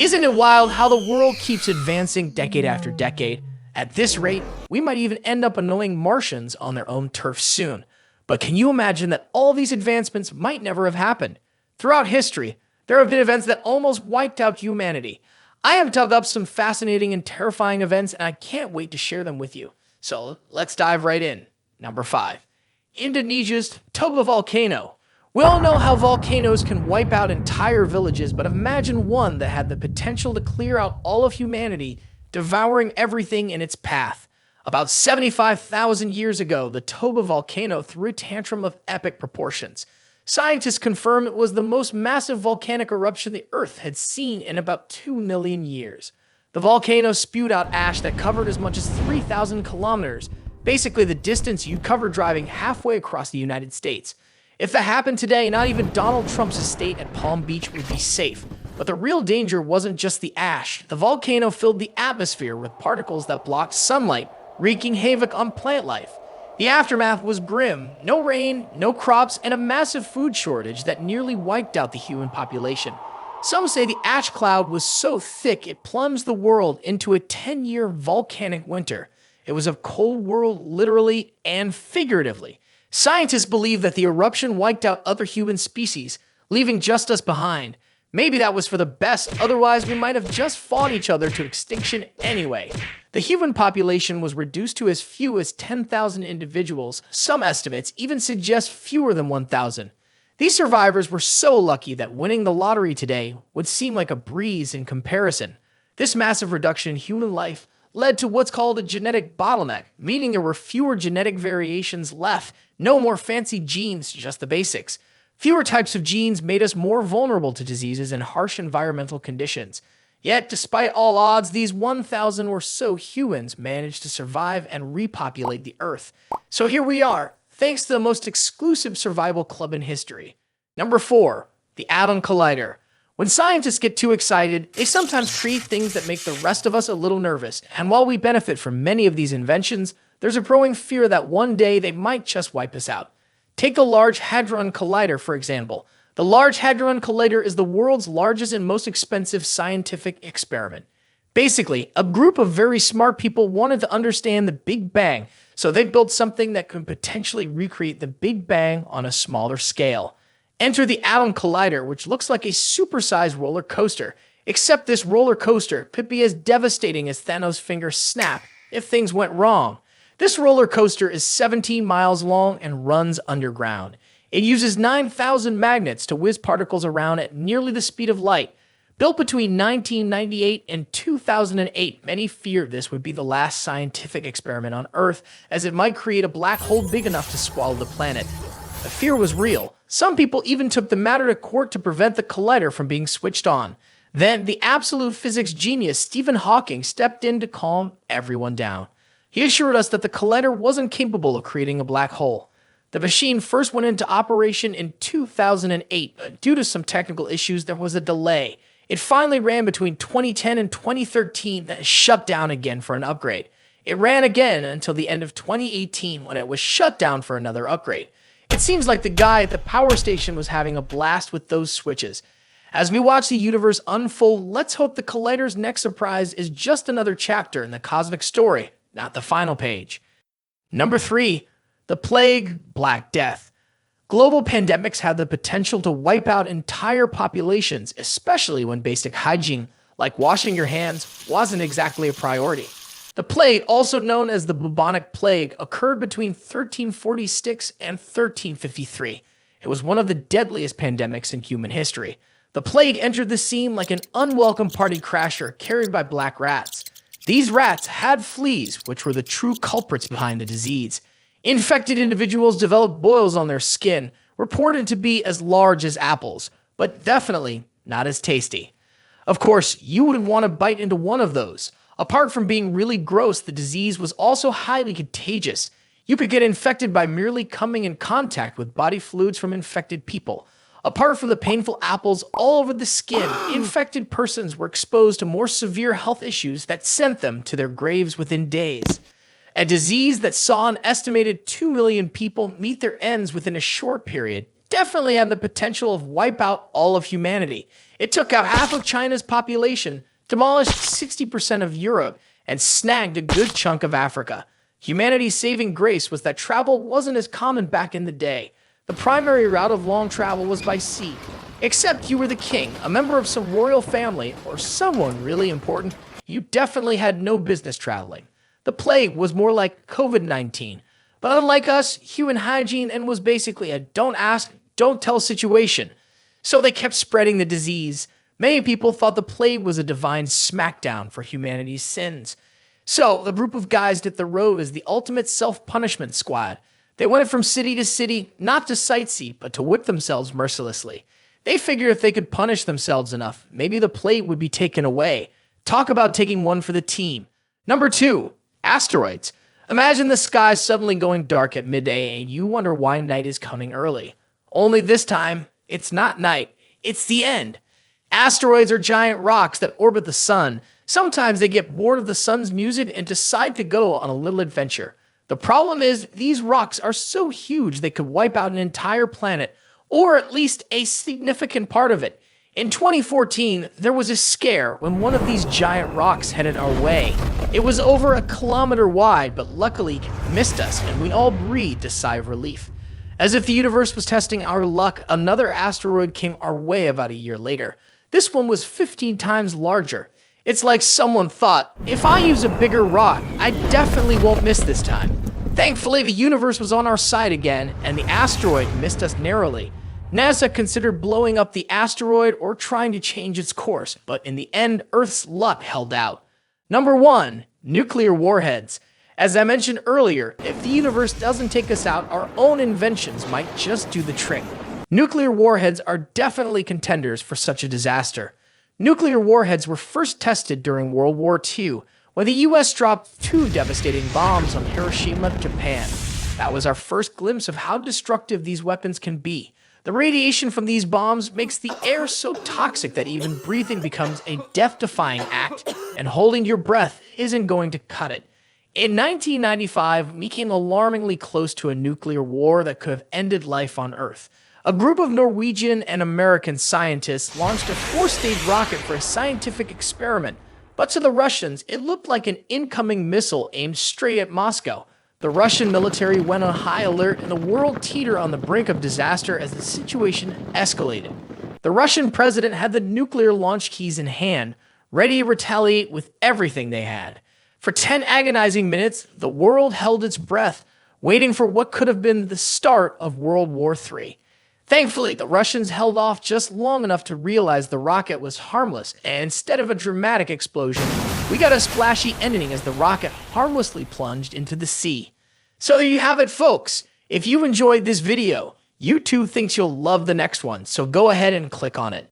Isn't it wild how the world keeps advancing decade after decade? At this rate, we might even end up annoying Martians on their own turf soon. But can you imagine that all these advancements might never have happened? Throughout history, there have been events that almost wiped out humanity. I have dug up some fascinating and terrifying events, and I can't wait to share them with you. So let's dive right in. Number 5. Indonesia's Toba volcano. We all know how volcanoes can wipe out entire villages, but imagine one that had the potential to clear out all of humanity, devouring everything in its path. About 75,000 years ago, the Toba volcano threw a tantrum of epic proportions. Scientists confirm it was the most massive volcanic eruption the Earth had seen in about 2 million years. The volcano spewed out ash that covered as much as 3,000 kilometers, basically the distance you'd cover driving halfway across the United States. If that happened today, not even Donald Trump's estate at Palm Beach would be safe. But the real danger wasn't just the ash. The volcano filled the atmosphere with particles that blocked sunlight, wreaking havoc on plant life. The aftermath was grim. No rain, no crops, and a massive food shortage that nearly wiped out the human population. Some say the ash cloud was so thick it plunged the world into a 10-year volcanic winter. It was a cold world literally and figuratively. Scientists believe that the eruption wiped out other human species, leaving just us behind. Maybe that was for the best, otherwise we might have just fought each other to extinction anyway. The human population was reduced to as few as 10,000 individuals. Some estimates even suggest fewer than 1,000. These survivors were so lucky that winning the lottery today would seem like a breeze in comparison. This massive reduction in human life led to what's called a genetic bottleneck, meaning there were fewer genetic variations left, no more fancy genes, just the basics. Fewer types of genes made us more vulnerable to diseases and harsh environmental conditions. Yet, despite all odds, these 1,000 or so humans managed to survive and repopulate the Earth. So here we are, thanks to the most exclusive survival club in history. Number 4. The Hadron Collider. When scientists get too excited, they sometimes create things that make the rest of us a little nervous, and while we benefit from many of these inventions, there's a growing fear that one day they might just wipe us out. Take the Large Hadron Collider, for example. The Large Hadron Collider is the world's largest and most expensive scientific experiment. Basically, a group of very smart people wanted to understand the Big Bang, so they built something that could potentially recreate the Big Bang on a smaller scale. Enter the Hadron Collider, which looks like a supersized roller coaster, except this roller coaster could be as devastating as Thanos' finger snap if things went wrong. This roller coaster is 17 miles long and runs underground. It uses 9,000 magnets to whiz particles around at nearly the speed of light. Built between 1998 and 2008, many feared this would be the last scientific experiment on Earth, as it might create a black hole big enough to swallow the planet. The fear was real. Some people even took the matter to court to prevent the collider from being switched on. Then, the absolute physics genius Stephen Hawking stepped in to calm everyone down. He assured us that the collider wasn't capable of creating a black hole. The machine first went into operation in 2008, but due to some technical issues, there was a delay. It finally ran between 2010 and 2013, then shut down again for an upgrade. It ran again until the end of 2018 when it was shut down for another upgrade. It seems like the guy at the power station was having a blast with those switches. As we watch the universe unfold, let's hope the collider's next surprise is just another chapter in the cosmic story, not the final page. Number 3. The Plague, Black Death. Global pandemics have the potential to wipe out entire populations, especially when basic hygiene, like washing your hands, wasn't exactly a priority. The plague, also known as the bubonic plague, occurred between 1346 and 1353. It was one of the deadliest pandemics in human history. The plague entered the scene like an unwelcome party crasher carried by black rats. These rats had fleas, which were the true culprits behind the disease. Infected individuals developed boils on their skin, reported to be as large as apples, but definitely not as tasty. Of course, you wouldn't want to bite into one of those. Apart from being really gross, the disease was also highly contagious. You could get infected by merely coming in contact with body fluids from infected people. Apart from the painful apples all over the skin, infected persons were exposed to more severe health issues that sent them to their graves within days. A disease that saw an estimated 2 million people meet their ends within a short period definitely had the potential of wipe out all of humanity. It took out half of China's population, demolished 60% of Europe, and snagged a good chunk of Africa. Humanity's saving grace was that travel wasn't as common back in the day. The primary route of long travel was by sea. Except you were the king, a member of some royal family, or someone really important, you definitely had no business traveling. The plague was more like COVID-19. But unlike us, human hygiene and was basically a don't ask, don't tell situation. So they kept spreading the disease. Many people thought the plague was a divine smackdown for humanity's sins. So the group of guys hit the road as the ultimate self-punishment squad. They went from city to city, not to sightsee, but to whip themselves mercilessly. They figured if they could punish themselves enough, maybe the plague would be taken away. Talk about taking one for the team. Number 2, asteroids. Imagine the sky suddenly going dark at midday and you wonder why night is coming early. Only this time, it's not night, it's the end. Asteroids are giant rocks that orbit the sun. Sometimes they get bored of the sun's music and decide to go on a little adventure. The problem is, these rocks are so huge they could wipe out an entire planet, or at least a significant part of it. In 2014, there was a scare when one of these giant rocks headed our way. It was over a kilometer wide, but luckily it missed us, and we all breathed a sigh of relief. As if the universe was testing our luck, another asteroid came our way about a year later. This one was 15 times larger. It's like someone thought, if I use a bigger rock, I definitely won't miss this time. Thankfully, the universe was on our side again, and the asteroid missed us narrowly. NASA considered blowing up the asteroid or trying to change its course, but in the end, Earth's luck held out. Number 1, nuclear warheads. As I mentioned earlier, if the universe doesn't take us out, our own inventions might just do the trick. Nuclear warheads are definitely contenders for such a disaster. Nuclear warheads were first tested during World War II, when the US dropped 2 devastating bombs on Hiroshima, Japan. That was our first glimpse of how destructive these weapons can be. The radiation from these bombs makes the air so toxic that even breathing becomes a death-defying act, and holding your breath isn't going to cut it. In 1995, we came alarmingly close to a nuclear war that could have ended life on Earth. A group of Norwegian and American scientists launched a 4-stage rocket for a scientific experiment, but to the Russians, it looked like an incoming missile aimed straight at Moscow. The Russian military went on high alert and the world teetered on the brink of disaster as the situation escalated. The Russian president had the nuclear launch keys in hand, ready to retaliate with everything they had. For 10 agonizing minutes, the world held its breath, waiting for what could have been the start of World War III. Thankfully, the Russians held off just long enough to realize the rocket was harmless, and instead of a dramatic explosion, we got a splashy ending as the rocket harmlessly plunged into the sea. So there you have it, folks. If you enjoyed this video, YouTube thinks you'll love the next one, so go ahead and click on it.